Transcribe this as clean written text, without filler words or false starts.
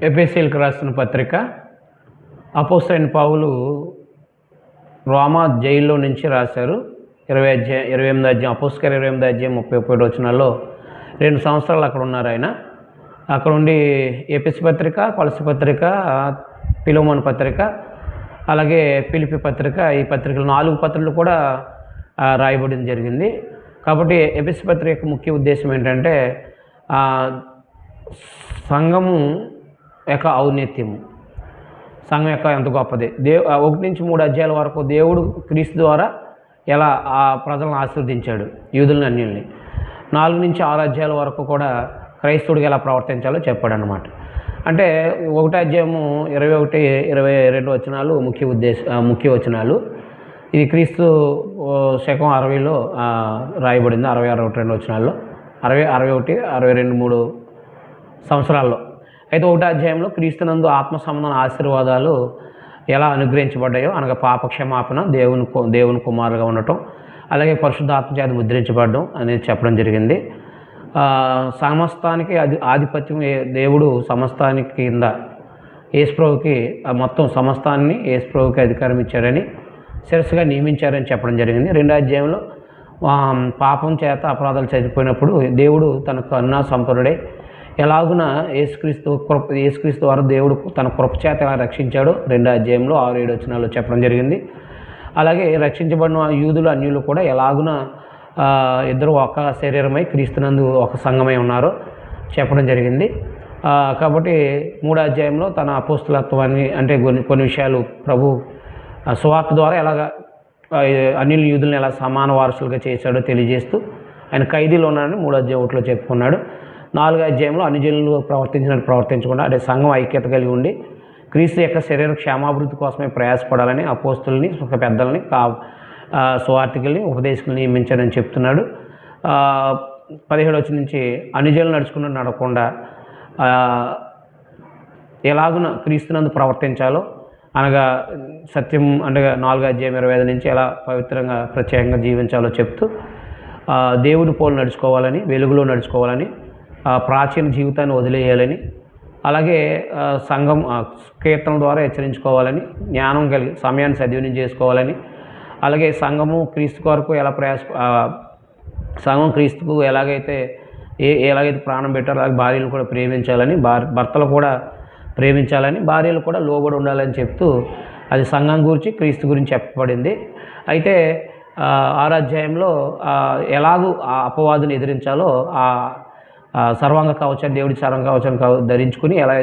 ఎఫెసీయులకు రాసిన పత్రిక. అపోస్తలుడైన పౌలు రోమా జైల్లో నుంచి రాశారు. 28వ అధ్యాయం అపోస్తలుల 28వ అధ్యాయం 31 వచనాల్లో 2 సంవత్సరాలు అక్కడ ఉన్నారు ఆయన. అక్కడ ఉండి ఎఫెసీ పత్రిక, కొలస్సీ పత్రిక, ఫిలెమోను పత్రిక, అలాగే ఫిలిప్పీ పత్రిక, ఈ పత్రికలు 4 పత్రికలు కూడా రాయబడింది జరిగింది. కాబట్టి ఎఫెసీ పత్రిక యొక్క ముఖ్య ఉద్దేశం ఏంటంటే సంఘము యొక్క ఔన్నత్యము, సంఘం యొక్క ఎంత గొప్పది. 1 నుంచి 3 అధ్యాయాల వరకు దేవుడు క్రీస్తు ద్వారా ఎలా ఆ ప్రజలను ఆశీర్వదించాడు, యూదులని అన్యుల్ని. 4 నుంచి 6 అధ్యాయాల వరకు కూడా క్రైస్తవుడికి ఎలా ప్రవర్తించాలో చెప్పాడు అన్నమాట. అంటే 1వ అధ్యాయము 21, 22 వచనాలు ముఖ్య వచనాలు. ఇది క్రీస్తు శకం 60లో రాయబడింది. 60, 61 వచనాల్లో 60, 61, 62, 3 సంవత్సరాల్లో. అయితే 1వ అధ్యాయంలో క్రీస్తునందు ఆత్మ సంబంధమైన ఆశీర్వాదాలు ఎలా అనుగ్రహించబడ్డాయో, అనగా పాప క్షమాపణ, దేవుని కుమారుగా ఉండటం, అలాగే పరిశుద్ధాత్మ చేత ముద్రించబడడం అనేది చెప్పడం జరిగింది. సమస్తానికి ఆధిపత్యం దేవుడు సమస్తానికి కింద యేసుప్రభుకి మొత్తం సమస్తాన్ని యేసుప్రభుకి అధికారం ఇచ్చారని, శిరస్సుగా నియమించారని చెప్పడం జరిగింది. 2వ అధ్యాయంలో పాపం చేత అపరాధాలు చనిపోయినప్పుడు దేవుడు తన కరుణా సంపన్నుడై ఎలాగున యేసుక్రీస్తు ద్వారా దేవుడు తన కృప చేత ఎలా రక్షించాడో 2వ అధ్యాయంలో 6, 7 వచనాల్లో చెప్పడం జరిగింది. అలాగే రక్షించబడిన యూదులు అన్యులు కూడా ఎలాగున ఇద్దరు ఒక శరీరమై క్రీస్తునందు ఒక సంఘమై ఉన్నారో చెప్పడం జరిగింది. కాబట్టి 3వ అధ్యాయంలో తన అపోస్తలత్వాన్ని, అంటే కొన్ని విషయాలు ప్రభు సువార్త ద్వారా ఎలాగ అన్యులు యూదులను ఎలా సమాన వారసులుగా చేశాడో తెలియజేస్తూ ఆయన ఖైదీలో ఉన్నాడని 3వ అధ్యాయం 1లో చెప్పుకున్నాడు. 4వ అధ్యాయంలో అన్యజనులు ప్రవర్తించినట్టు ప్రవర్తించకుండా, అంటే సంఘం ఐక్యత కలిగి ఉండి క్రీస్తు యొక్క శరీర క్షేమాభివృద్ధి కోసమే ప్రయాసపడాలని అపోస్తుల్ని, పెద్దల్ని, సువార్థికుల్ని, ఉపదేశకుల్ని నియమించారని చెప్తున్నాడు. 17 వచనం నుంచి అన్యజనులు నడుచుకున్నట్టు నడవకుండా ఎలాగున క్రీస్తునందు ప్రవర్తించాలో, అనగా సత్యం, అంటే 4వ అధ్యాయం 25 నుంచి ఎలా పవిత్రంగా ప్రత్యేకంగా జీవించాలో చెప్తూ దేవుని పోలు నడుచుకోవాలని, వెలుగులో నడుచుకోవాలని, ప్రాచీన జీవితాన్ని వదిలేయాలని, అలాగే సంఘం కీర్తన ద్వారా హెచ్చరించుకోవాలని, జ్ఞానం కలిగి సమయాన్ని సద్వినియోగం చేసుకోవాలని, అలాగే సంఘము క్రీస్తు కొరకు ఎలా సంఘం క్రీస్తుకు ఎలాగైతే ప్రాణం పెట్టారో అలాగే భార్యలు కూడా ప్రేమించాలని, భర్తలు కూడా ప్రేమించాలని, భార్యలు కూడా లోబడి ఉండాలని చెప్తూ అది సంఘం గురించి, క్రీస్తు గురించి చెప్పబడింది. అయితే 6వ అధ్యాయంలో ఎలాగూ ఆ అపవాదుని ఎదిరించాలో, సర్వాంగ కవచాన్ని, దేవుడి సర్వాంగ కవచాన్ని ధరించుకుని ఎలా